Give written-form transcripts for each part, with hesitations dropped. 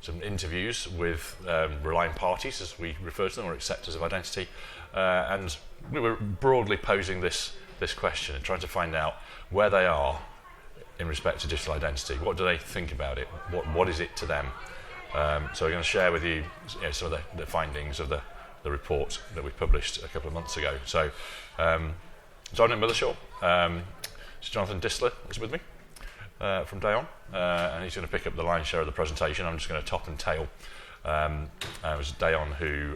some interviews with relying parties, as we refer to them, or acceptors of identity, and we were broadly posing this question and trying to find out where they are in respect to digital identity. What do they think about it? What is it to them? So we're going to share with you, some of the findings of the report that we published a couple of months ago. So John Mithershaw, Jonathan Distler is with me from Daon, and he's going to pick up the lion's share of the presentation. I'm just going to top and tail. It was Daon who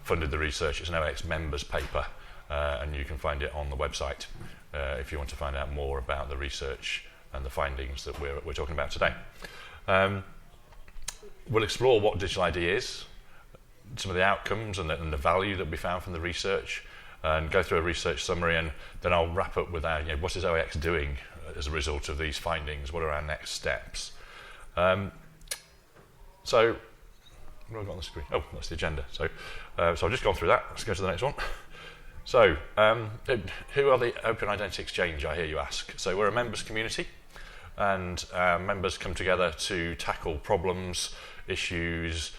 funded the research. It's an OX members paper, and you can find it on the website if you want to find out more about the research and the findings that we're talking about today. We'll explore what digital ID is, some of the outcomes and the value that we found from the research, and go through a research summary, and then I'll wrap up with our, what is OX doing as a result of these findings? What are our next steps? So, what have I got on the screen? Oh, that's the agenda. So I've just gone through that. Let's go to the next one. So, who are the Open Identity Exchange, I hear you ask? So we're a members community, and members come together to tackle problems, issues,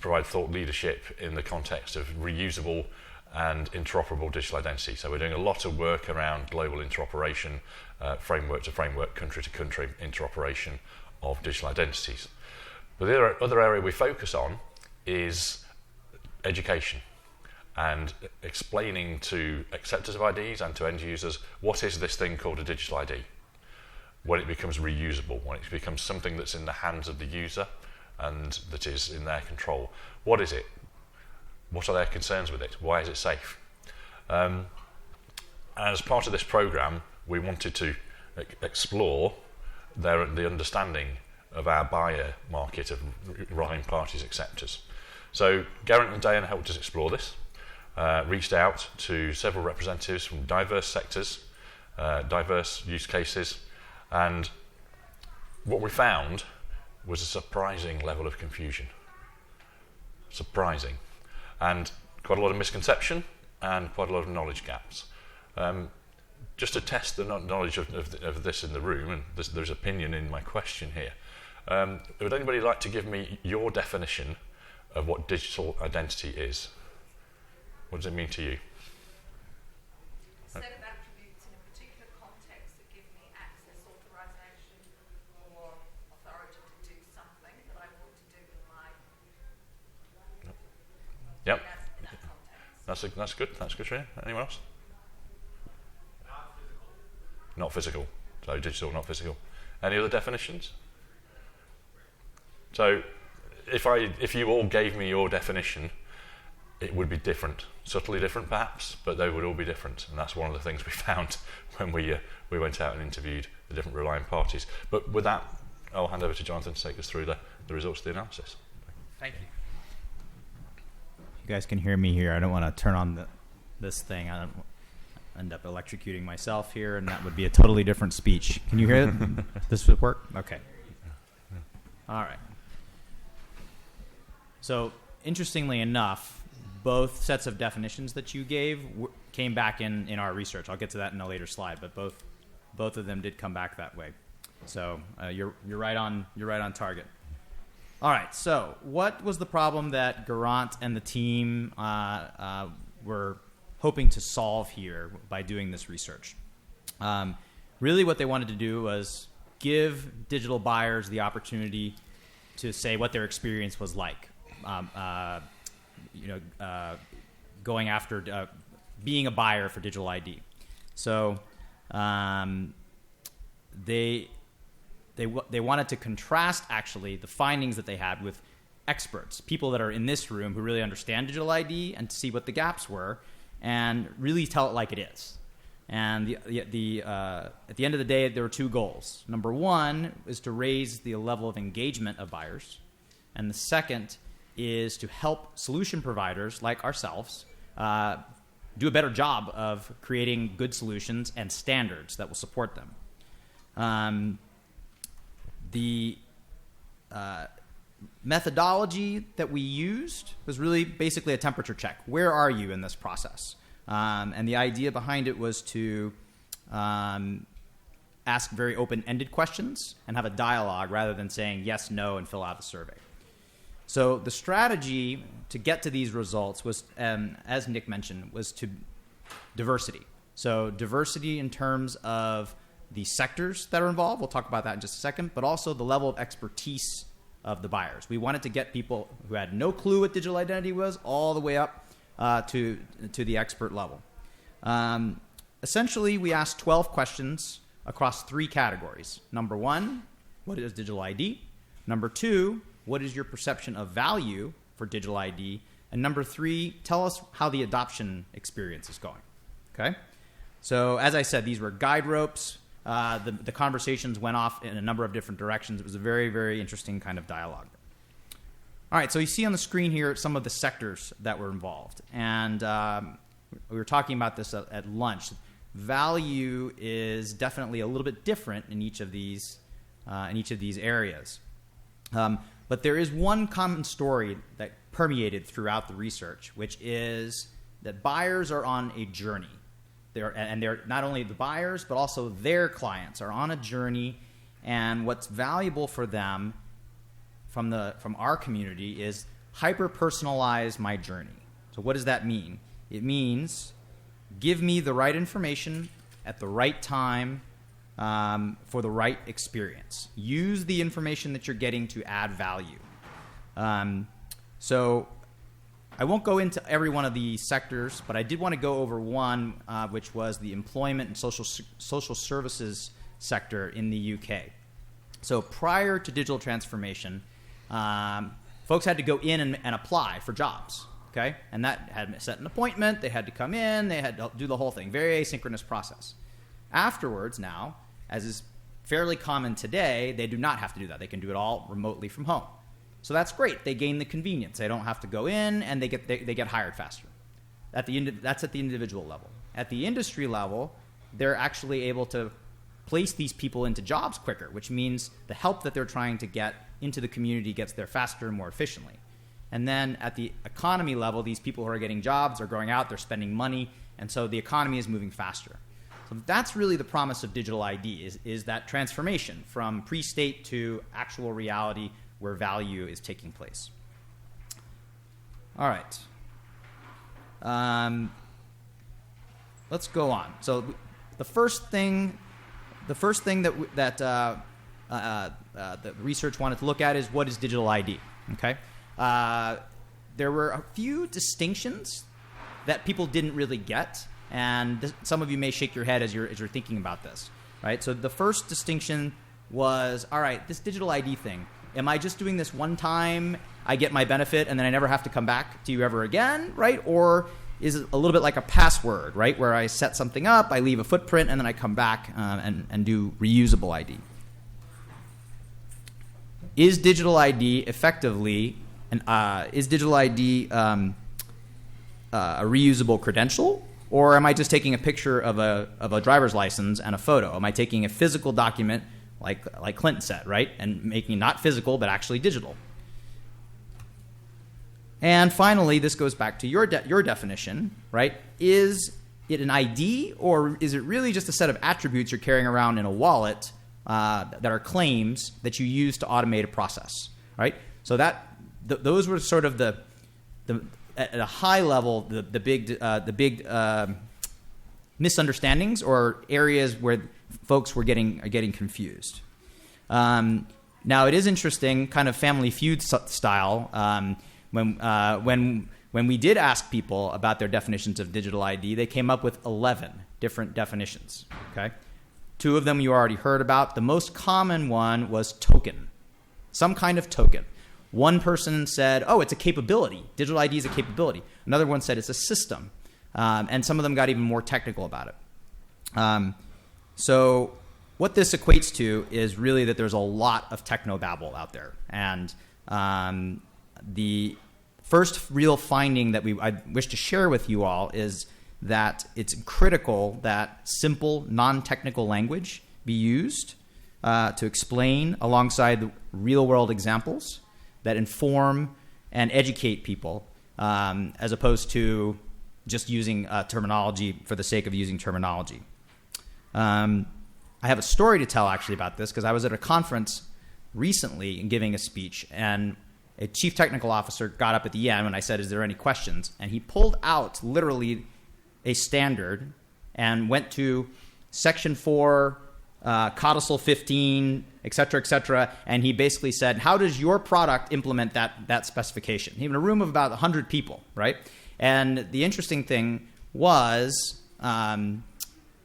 provide thought leadership in the context of reusable and interoperable digital identity. So we're doing a lot of work around global interoperation, framework to framework, country to country interoperation of digital identities. But the other area we focus on is education and explaining to acceptors of IDs and to end users what is this thing called a digital ID, when it becomes reusable, when it becomes something that's in the hands of the user and that is in their control. What is it? What are their concerns with it? Why is it safe? As part of this programme, we wanted to explore the understanding of our buyer market of relying parties acceptors. So Geraint and Daon helped us explore this, reached out to several representatives from diverse sectors, diverse use cases, and what we found was a surprising level of confusion. Surprising. And quite a lot of misconception and quite a lot of knowledge gaps. Just to test the knowledge of this in the room, and there's opinion in my question here, would anybody like to give me your definition of what digital identity is? What does it mean to you? A set of attributes in a particular context that give me access, authorization, or authority to do something that I want to do in my Yep. in that context. That's good. That's good, Shreya. Anyone else? Not physical. So digital, not physical. Any other definitions? So if you all gave me your definition, it would be different, subtly different perhaps, but they would all be different, and that's one of the things we found when we went out and interviewed the different relying parties. But with that, I'll hand over to Jonathan to take us through the results of the analysis. Thank you. You guys can hear me here. I don't want to turn on this thing. I don't end up electrocuting myself here, and that would be a totally different speech. Can you hear it? This would work? Okay. All right. So, interestingly enough, both sets of definitions that you gave came back in our research. I'll get to that in a later slide, but both of them did come back that way. So you're right on target. All right. So what was the problem that Geraint and the team were hoping to solve here by doing this research? Really, what they wanted to do was give digital buyers the opportunity to say what their experience was like. Going after being a buyer for digital ID. So they wanted to contrast actually the findings that they had with experts, people that are in this room who really understand digital ID, and to see what the gaps were and really tell it like it is. And at the end of the day, there were two goals. Number one is to raise the level of engagement of buyers, and the second is to help solution providers like ourselves do a better job of creating good solutions and standards that will support them. The methodology that we used was really basically a temperature check. Where are you in this process? And the idea behind it was to ask very open-ended questions and have a dialogue rather than saying yes, no, and fill out a survey. So the strategy to get to these results was, as Nick mentioned, was to diversity. So diversity in terms of the sectors that are involved. We'll talk about that in just a second, but also the level of expertise of the buyers. We wanted to get people who had no clue what digital identity was all the way up to the expert level. Essentially, we asked 12 questions across 3 categories. Number 1, what is digital ID? Number 2, what is your perception of value for digital ID? And number 3, tell us how the adoption experience is going. Okay? So as I said, these were guide ropes. The conversations went off in a number of different directions. It was a very, very interesting kind of dialogue. All right, so you see on the screen here some of the sectors that were involved. And we were talking about this at lunch. Value is definitely a little bit different in each of these areas. But there is one common story that permeated throughout the research, which is that buyers are on a journey. They're not only the buyers, but also their clients are on a journey, and what's valuable for them from our community is hyper-personalize my journey. So what does that mean? It means give me the right information at the right time for the right experience. Use the information that you're getting to add value. So I won't go into every one of these sectors, but I did want to go over one, which was the employment and social services sector in the UK. So prior to digital transformation, folks had to go in and apply for jobs. Okay, and that had to set an appointment. They had to come in. They had to do the whole thing. Very asynchronous process. Afterwards, now, as is fairly common today, they do not have to do that. They can do it all remotely from home. So that's great. They gain the convenience. They don't have to go in, and they get hired faster. That's at the individual level. At the industry level, they're actually able to place these people into jobs quicker, which means the help that they're trying to get into the community gets there faster and more efficiently. And then at the economy level, these people who are getting jobs are going out, they're spending money, and so the economy is moving faster. So that's really the promise of digital ID, is that transformation from pre-state to actual reality where value is taking place. All right. Let's go on. So the first thing that the research wanted to look at is what is digital ID. Okay. There were a few distinctions that people didn't really get, and some of you may shake your head as you're thinking about this, right? So the first distinction was, all right, this digital ID thing, am I just doing this one time, I get my benefit, and then I never have to come back to you ever again, right? Or is it a little bit like a password, right, where I set something up, I leave a footprint, and then I come back and do reusable ID? Is digital ID effectively a reusable credential, or am I just taking a picture of a driver's license and a photo? Am I taking a physical document, like Clinton said, right, and making it not physical but actually digital? And finally, this goes back to your definition, right? Is it an ID, or is it really just a set of attributes you're carrying around in a wallet that are claims that you use to automate a process, right? So those were sort of the at a high level the big misunderstandings or areas where folks are getting confused. Now it is interesting, kind of Family Feud style. When we did ask people about their definitions of digital ID, they came up with 11 different definitions. Okay. 2 of them you already heard about. The most common one was token, some kind of token. One person said, oh, it's a capability. Digital ID is a capability. Another one said it's a system. And some of them got even more technical about it. So what this equates to is really that there's a lot of technobabble out there. And the first real finding that I wish to share with you all is that it's critical that simple, non-technical language be used to explain alongside the real-world examples that inform and educate people, as opposed to just using terminology for the sake of using terminology. I have a story to tell actually about this, because I was at a conference recently and giving a speech, and a chief technical officer got up at the end when I said, is there any questions? And he pulled out literally a standard and went to section 4, codicil 15, et cetera, and he basically said, how does your product implement that specification? Even a room of about 100 people, right? And the interesting thing was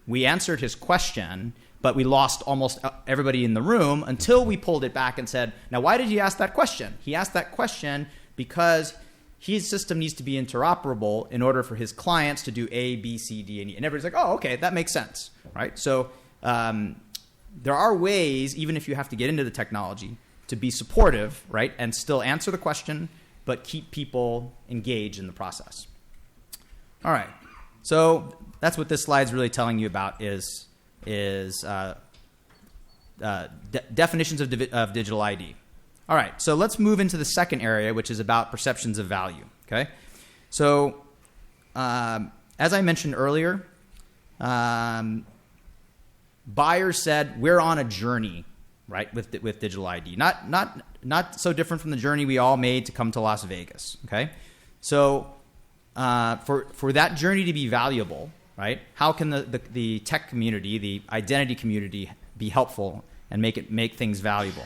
we answered his question, but we lost almost everybody in the room until we pulled it back and said, now, why did he ask that question? He asked that question because his system needs to be interoperable in order for his clients to do A, B, C, D, and E. And everybody's like, oh, okay, that makes sense, right? So there are ways, even if you have to get into the technology, to be supportive, right, and still answer the question, but keep people engaged in the process. All right. So that's what this slide's really telling you about is definitions of digital ID. All right, so let's move into the second area, which is about perceptions of value. Okay, so as I mentioned earlier, buyers said we're on a journey, right, with digital ID. Not so different from the journey we all made to come to Las Vegas. Okay, so for that journey to be valuable, right? How can the tech community, the identity community, be helpful and make things valuable?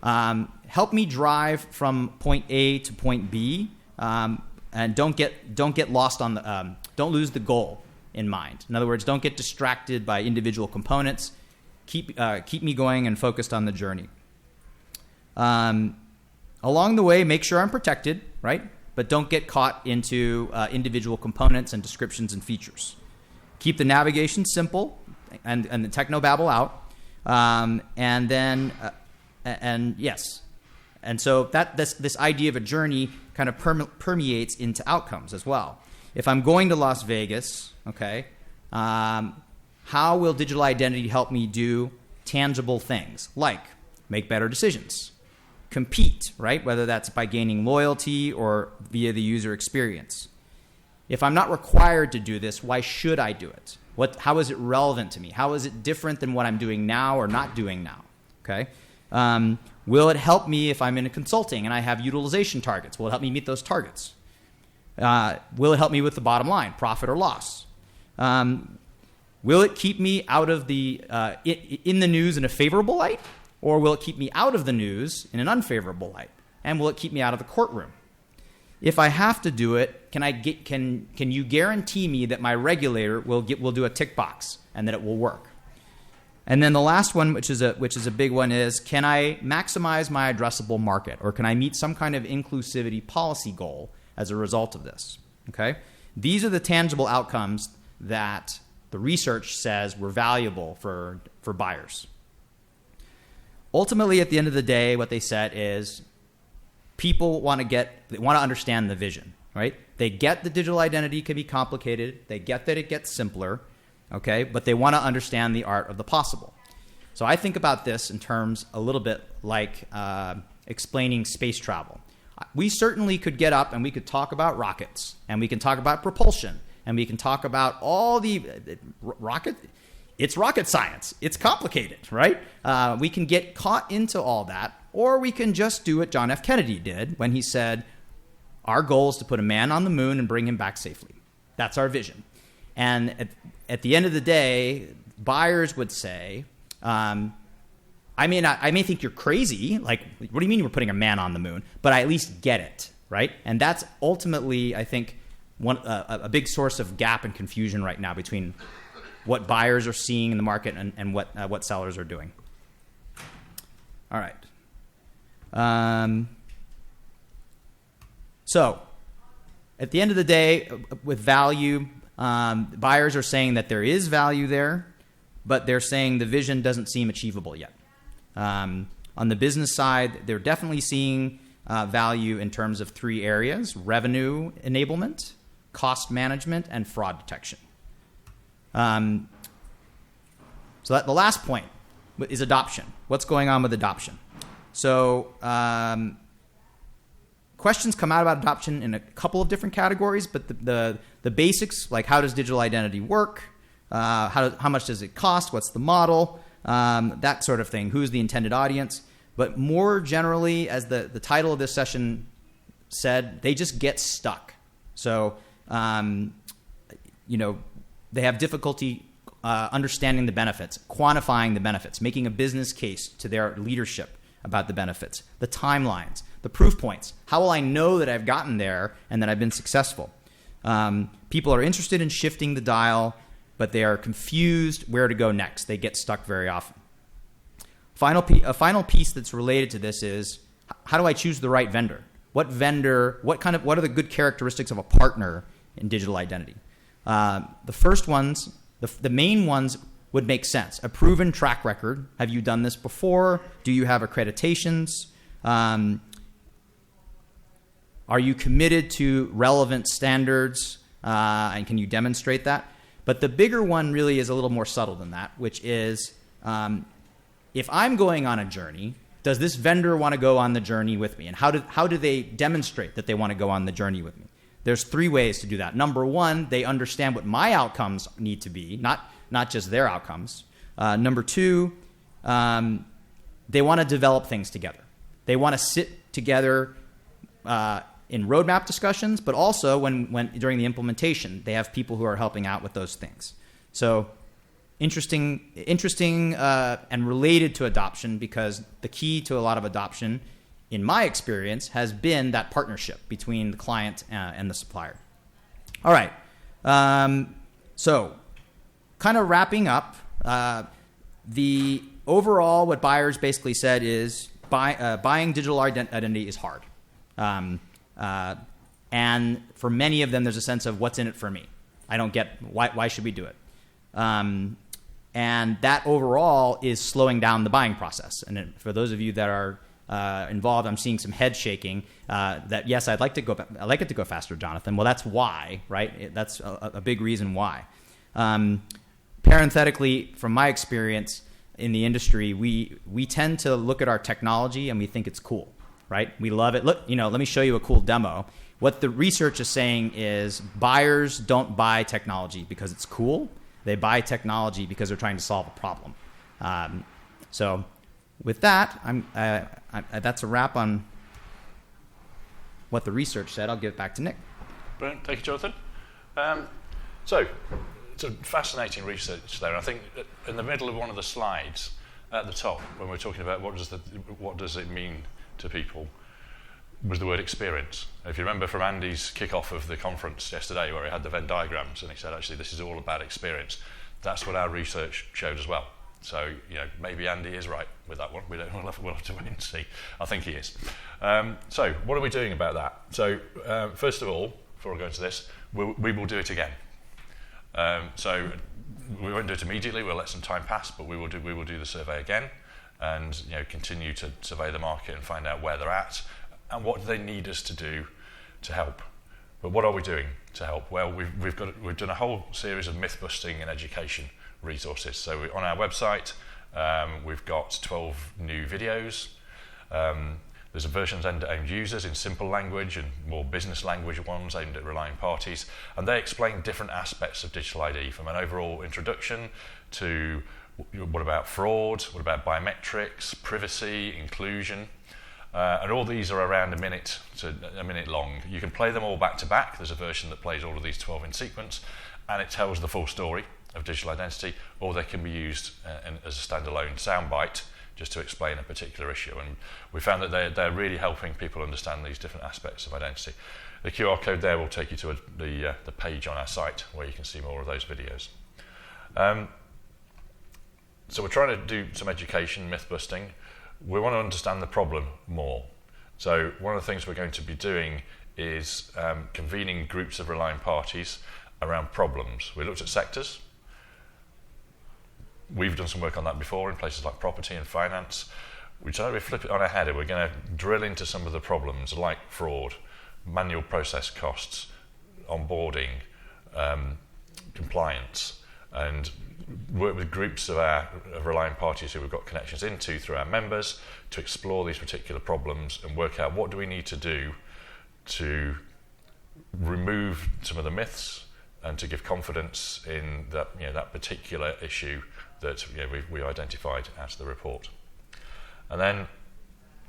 Help me drive from point A to point B, and don't get lost on the don't lose the goal in mind. In other words, don't get distracted by individual components. Keep me going and focused on the journey. Along the way, make sure I'm protected, right? But don't get caught into individual components and descriptions and features. Keep the navigation simple and the technobabble out. And then, yes. And so this idea of a journey kind of permeates into outcomes as well. If I'm going to Las Vegas, okay, how will digital identity help me do tangible things like make better decisions, compete, right, whether that's by gaining loyalty or via the user experience? If I'm not required to do this, why should I do it? How is it relevant to me? How is it different than what I'm doing now or not doing now? Okay. Will it help me if I'm in consulting and I have utilization targets? Will it help me meet those targets? Will it help me with the bottom line, profit or loss? Will it keep me out of in the news in a favorable light, or will it keep me out of the news in an unfavorable light? And will it keep me out of the courtroom? If I have to do it, can you guarantee me that my regulator will do a tick box and that it will work? And then the last one, which is a big one, is can I maximize my addressable market, or can I meet some kind of inclusivity policy goal as a result of this? Okay, these are the tangible outcomes that the research says were valuable for buyers. Ultimately, at the end of the day, what they said is people want to understand the vision, right? They get the digital identity can be complicated. They get that it gets simpler, okay? But they want to understand the art of the possible. So I think about this in terms a little bit like explaining space travel. We certainly could get up and we could talk about rockets, and we can talk about propulsion, and we can talk about all the rocket. It's rocket science. It's complicated, right? We can get caught into all that, or we can just do what John F. Kennedy did when he said, our goal is to put a man on the moon and bring him back safely. That's our vision. And at the end of the day, buyers would say, I may think you're crazy. Like, what do you mean we're putting a man on the moon? But I at least get it, right? And that's ultimately, I think, a big source of gap and confusion right now between what buyers are seeing in the market and what sellers are doing. All right. So at the end of the day, with value, buyers are saying that there is value there, but they're saying the vision doesn't seem achievable yet. On the business side, they're definitely seeing value in terms of 3 areas: revenue enablement, cost management, and fraud detection. So that the last point is adoption. What's going on with adoption? So questions come out about adoption in a couple of different categories, but the basics, like how does digital identity work? How much does it cost? What's the model? That sort of thing. Who's the intended audience? But more generally, as the title of this session said, they just get stuck. So, they have difficulty understanding the benefits, quantifying the benefits, making a business case to their leadership about the benefits, the timelines, the proof points. How will I know that I've gotten there and that I've been successful? People are interested in shifting the dial, but they are confused where to go next. They get stuck very often. A final piece that's related to this is, how do I choose the right vendor? What are the good characteristics of a partner in digital identity? The first ones, the main ones would make sense. A proven track record. Have you done this before? Do you have accreditations? Are you committed to relevant standards? And can you demonstrate that? But the bigger one really is a little more subtle than that, which is, if I'm going on a journey, does this vendor want to go on the journey with me? And how do they demonstrate that they want to go on the journey with me? There's 3 ways to do that. Number 1, they understand what my outcomes need to be, not just their outcomes. Number 2, they want to develop things together. They want to sit together in roadmap discussions, but also when during the implementation, they have people who are helping out with those things. So interesting and related to adoption, because the key to a lot of adoption, in my experience, has been that partnership between the client and the supplier. All right. So kind of wrapping up, the overall, what buyers basically said is buying digital identity is hard. And for many of them, there's a sense of what's in it for me. I don't get why should we do it? And that overall is slowing down the buying process. And for those of you that are involved, I'm seeing some head shaking. That yes, I'd like it to go faster, Jonathan. Well, that's why, right? That's a big reason why. Parenthetically, from my experience in the industry, we tend to look at our technology and we think it's cool, right? We love it. Look, let me show you a cool demo. What the research is saying is buyers don't buy technology because it's cool. They buy technology because they're trying to solve a problem. So with that, that's a wrap on what the research said. I'll give it back to Nick. Brilliant. Thank you, Jonathan. So it's a fascinating research there. I think in the middle of one of the slides at the top, when we're talking about what does it mean to people, was the word experience. If you remember from Andy's kick-off of the conference yesterday, where he had the Venn diagrams, and he said, actually, this is all about experience. That's what our research showed as well. So, maybe Andy is right with that one. We'll have to wait and see. I think he is. So, what are we doing about that? So, first of all, before I go into this, we will do it again. So, we won't do it immediately. We'll let some time pass, but we will do the survey again, and continue to survey the market and find out where they're at and what do they need us to do to help. But what are we doing to help? Well, we've done a whole series of myth-busting and education resources. So on our website, we've got 12 new videos. There's versions aimed at end users in simple language and more business language ones aimed at relying parties. And they explain different aspects of digital ID, from an overall introduction to what about fraud, what about biometrics, privacy, inclusion. And all these are around a minute long. You can play them all back to back. There's a version that plays all of these 12 in sequence, and it tells the full story of digital identity, or they can be used as a standalone soundbite just to explain a particular issue. And we found that they're really helping people understand these different aspects of identity. The QR code there will take you to the page on our site where you can see more of those videos. So we're trying to do some education, myth busting. We want to understand the problem more. So one of the things we're going to be doing is convening groups of relying parties around problems. We looked at sectors. We've done some work on that before in places like property and finance. We try to flip it on our head, and we're going to drill into some of the problems like fraud, manual process costs, onboarding, compliance, and work with groups of relying parties who we've got connections into through our members to explore these particular problems and work out what do we need to do to remove some of the myths and to give confidence in that particular issue that we identified as the report. And then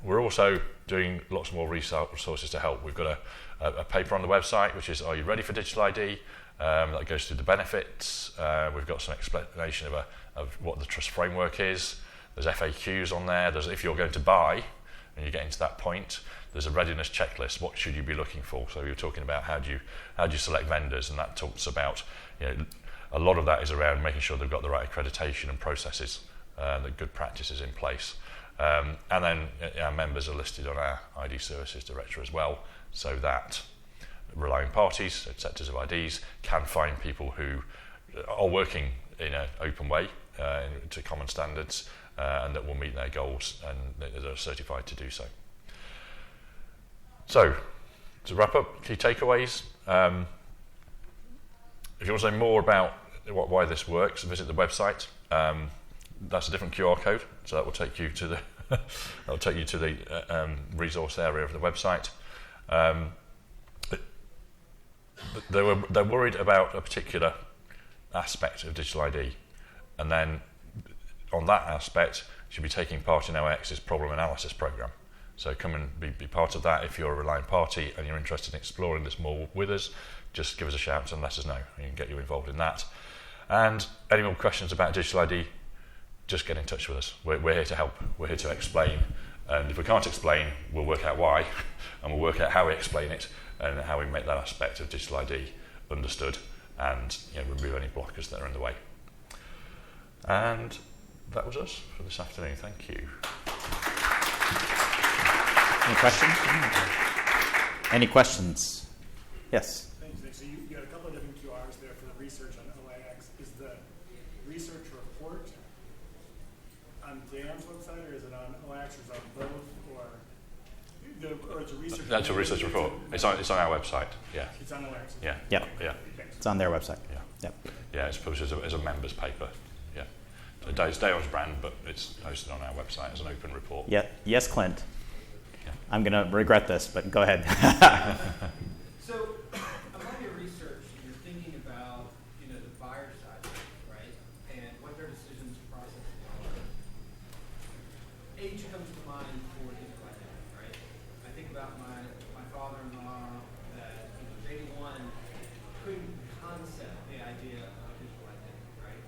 we're also doing lots more resources to help. We've got a paper on the website, which is Are You Ready for Digital ID? That goes through the benefits. We've got some explanation of what the trust framework is. There's FAQs on there. There's, if you're going to buy, and you're getting to that point, there's a readiness checklist. What should you be looking for? So you're talking about how do you select vendors, and that talks about, a lot of that is around making sure they've got the right accreditation and processes, the good practices in place. And then our members are listed on our ID Services Director as well, so that relying parties, sectors of IDs, can find people who are working in an open way to common standards, and that will meet their goals and that are certified to do so. So, to wrap up, key takeaways. If you want to know more about why this works, visit the website. That's a different QR code, so that will take you to the resource area of the website. They're worried about a particular aspect of digital ID, and then on that aspect, you should be taking part in OX's problem analysis program. So come and be part of that. If you're a relying party and you're interested in exploring this more with us, just give us a shout and let us know. We can get you involved in that. And any more questions about digital ID, just get in touch with us. We're here to help. We're here to explain. And if we can't explain, we'll work out why, and we'll work out how we explain it and how we make that aspect of digital ID understood, and remove any blockers that are in the way. And that was us for this afternoon. Thank you. Any questions? Any questions? Yes. Thanks, Nick. So you got a couple of different QRs there for the research on OAX. Is the research report on Daon's website, or is it on OAX, or is it on both, or it's a research? That's a research report. It's on our website. Yeah. It's on OAX. Yeah. Yeah. Yeah. Thanks. It's on their website. Yeah. Yep. Yeah. It's published as a members paper. Yeah. So it's Daon's brand, but it's hosted on our website as an open report. Yeah. Yes, Clint. Yeah. I'm going to regret this, but go ahead. So, among your research, you're thinking about, the buyer side, right? And what their decisions process are. Age comes to mind for digital identity, right? I think about my father-in-law that, day one couldn't concept the idea of digital identity, right?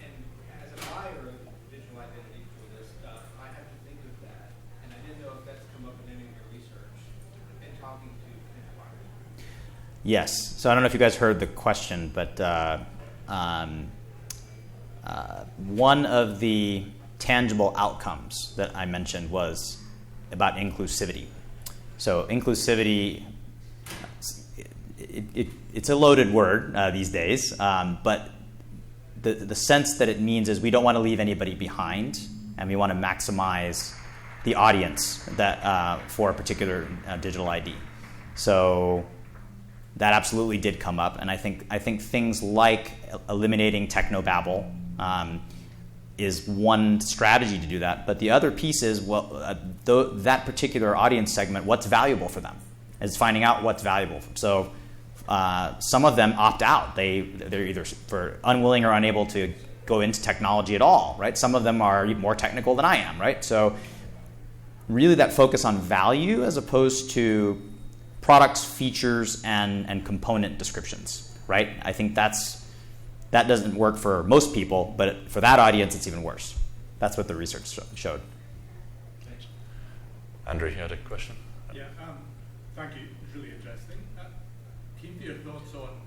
And as a buyer of digital identity for this stuff, I have to think of that. And I didn't know if that's come up in any of your research and talking to potential buyers. Yes. So I don't know if you guys heard the question, but one of the tangible outcomes that I mentioned was about inclusivity. So inclusivity, it's a loaded word these days, but the sense that it means is we don't want to leave anybody behind, and we want to maximize the audience that for a particular digital ID. So that absolutely did come up, and I think things like eliminating technobabble is one strategy to do that. But the other piece is that particular audience segment, what's valuable for them, is finding out what's valuable. So some of them opt out. They're either unwilling or unable to go into technology at all, right? Some of them are more technical than I am, right? So really that focus on value as opposed to products, features, and component descriptions, right? I think that doesn't work for most people, but for that audience, it's even worse. That's what the research showed. Thanks. Andrew, you had a question? Yeah, thank you. It was really interesting. Keen to your thoughts on,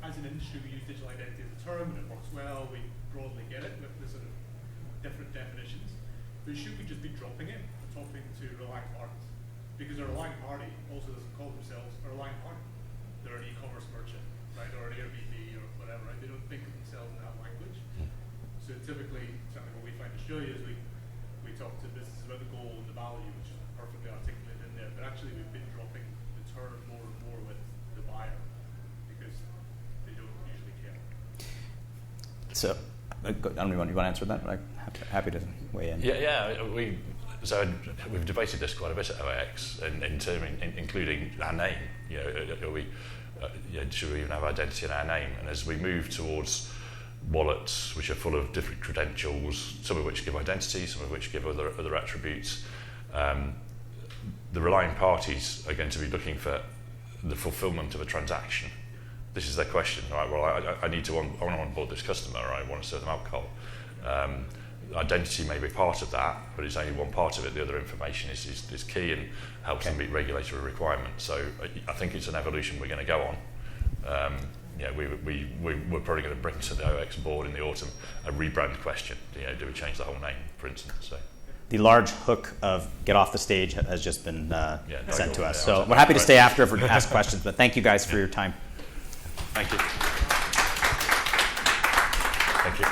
as an industry, we use digital identity as a term, and it works well. We broadly get it with the sort of different definitions. But should we just be dropping it and talking to relying parties? Because a relying party also doesn't call themselves a relying party. They're an e-commerce merchant, right, or an Airbnb or whatever, right? They don't think of themselves in that language. So typically, something what we find in Australia is we talk to businesses about the goal and the value, which is perfectly articulated in there. But actually, we've been dropping the term more and more with the buyer because they don't usually care. So, I don't know, you want to answer that? I'm happy to weigh in. Yeah. So we've debated this quite a bit at OAX, including our name. Should we even have identity in our name? And as we move towards wallets which are full of different credentials, some of which give identity, some of which give other attributes. The relying parties are going to be looking for the fulfillment of a transaction. This is their question, right? Well, I want to onboard this customer, or I want to serve them alcohol. Identity may be part of that, but it's only one part of it. The other information is key and helps them meet regulatory requirements. So I think it's an evolution we're going to go on. We're probably going to bring to the OX board in the autumn a rebrand question. Do we change the whole name, for instance? So. The large hook of get off the stage has just been sent to us. Yeah, so we're happy to stay after for ask questions, but thank you guys for your time. Thank you. Thank you.